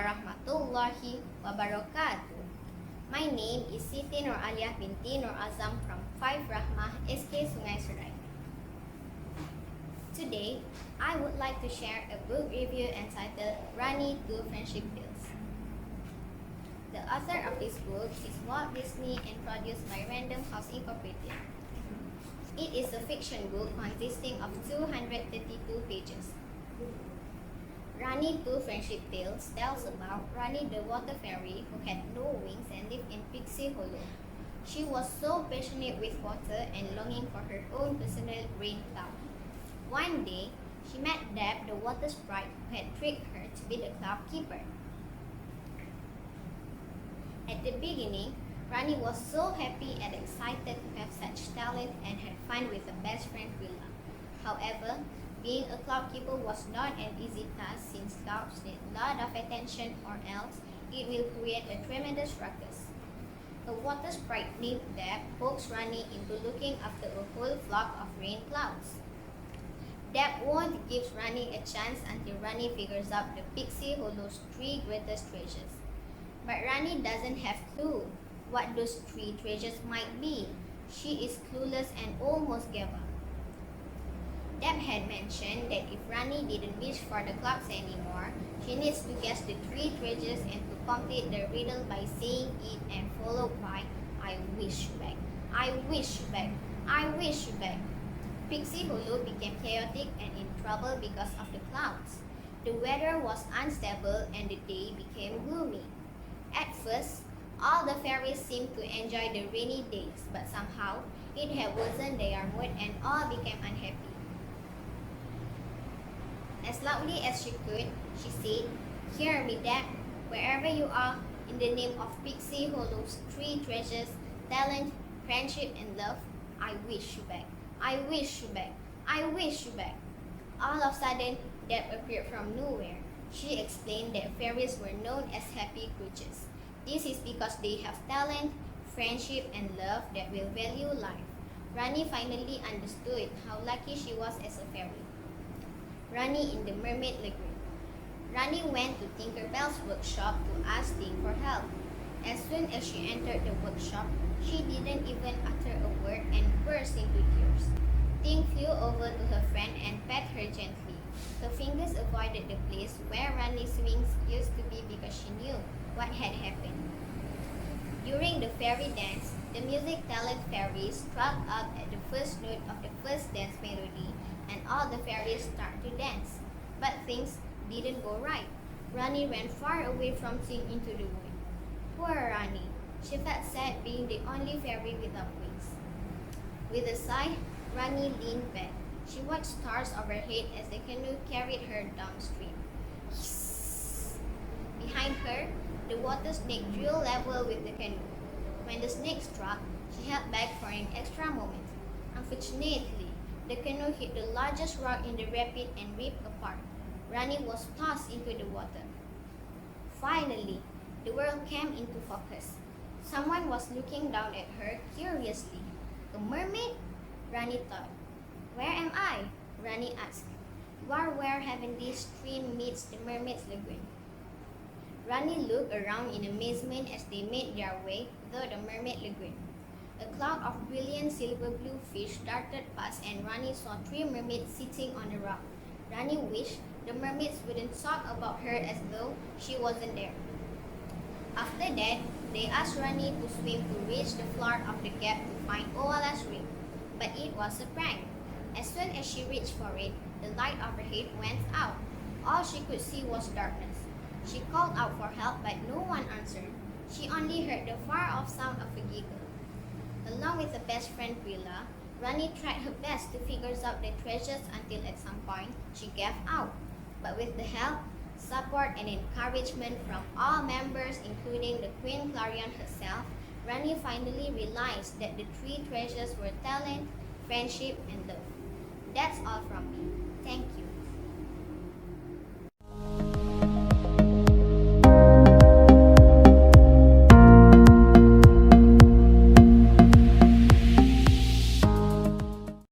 warahmatullahi wabarakatuh. My name is Siti Nur Aliyah Binti Nur Azam from 5 Rahmah SK SUNGAI SERAI. Today, I would like to share a book review entitled Rani Two Friendship Tales. The author of this book is Walt Disney and produced by Random House Incorporated. It is a fiction book consisting of 232 pages. Rani Two Friendship Tales tells about Rani the water fairy who had no wings and lived in Pixie Hollow. She was so passionate with water and longing for her own personal rain cloud. One day, she met Deb, the water sprite, who had tricked her to be the cloud keeper. At the beginning, Rani was so happy and excited to have such talent and had fun with her best friend Willa. However, being a cloud keeper was not an easy task since clouds need a lot of attention or else it will create a tremendous ruckus. A water sprite named Deb pokes Rani into looking after a whole flock of rain clouds. Deb won't give Rani a chance until Rani figures out the Pixie Hollow's 3 greatest treasures. But Rani doesn't have clue what those 3 treasures might be. She is clueless and almost gave up. Deb had mentioned that if Rani didn't wish for the clouds anymore, she needs to guess the 3 treasures and to complete the riddle by saying it and followed by I wish back, I wish back, I wish back. Pixie Hollow became chaotic and in trouble because of the clouds. The weather was unstable and the day became gloomy. At first, all the fairies seemed to enjoy the rainy days, but somehow it had worsened their mood and all became unhappy. As loudly as she could, she said, "Hear me, Deb, wherever you are, in the name of Pixie Hollow's 3 treasures, talent, friendship, and love, I wish you back. I wish you back. I wish you back." All of a sudden, Deb appeared from nowhere. She explained that fairies were known as happy creatures. This is because they have talent, friendship, and love that will value life. Rani finally understood how lucky she was as a fairy. Rani in the Mermaid Lagoon. Rani went to Tinkerbell's workshop to ask Ting for help. As soon as she entered the workshop, she didn't even utter a word and burst into tears. Ting flew over to her friend and pet her gently. Her fingers avoided the place where Rani's wings used to be because she knew what had happened. During the fairy dance, the music talent fairies struck up at the first note of the first dance melody and all the fairies start to dance. But things didn't go right. Rani ran far away from Ting into the wood. Poor Rani. She felt sad being the only fairy without wings. With a sigh, Rani leaned back. She watched stars overhead as the canoe carried her downstream. Hiss! Behind her, the water snake drew level with the canoe. When the snake struck, she held back for an extra moment. Unfortunately, the canoe hit the largest rock in the rapid and ripped apart. Rani was tossed into the water. Finally, the world came into focus. Someone was looking down at her curiously. A mermaid? Rani thought. Where am I? Rani asked. You are where Heavenly Stream meets the Mermaid's Lagoon. Rani looked around in amazement as they made their way through the Mermaid Lagoon. A cloud of brilliant silver blue fish darted past and Rani saw 3 mermaids sitting on the rock. Rani wished the mermaids wouldn't talk about her as though she wasn't there. After that, they asked Rani to swim to reach the floor of the gap to find Oala's ring. But it was a prank. As soon as she reached for it, the light overhead went out. All she could see was darkness. She called out for help but no one answered. She only heard the far-off sound of a giggle. Along with her best friend Willa, Rani tried her best to figure out the treasures until at some point she gave out. But with the help, support and encouragement from all members including the Queen Clarion herself, Rani finally realized that the 3 treasures were talent, friendship, and love. That's all from me. Thank you.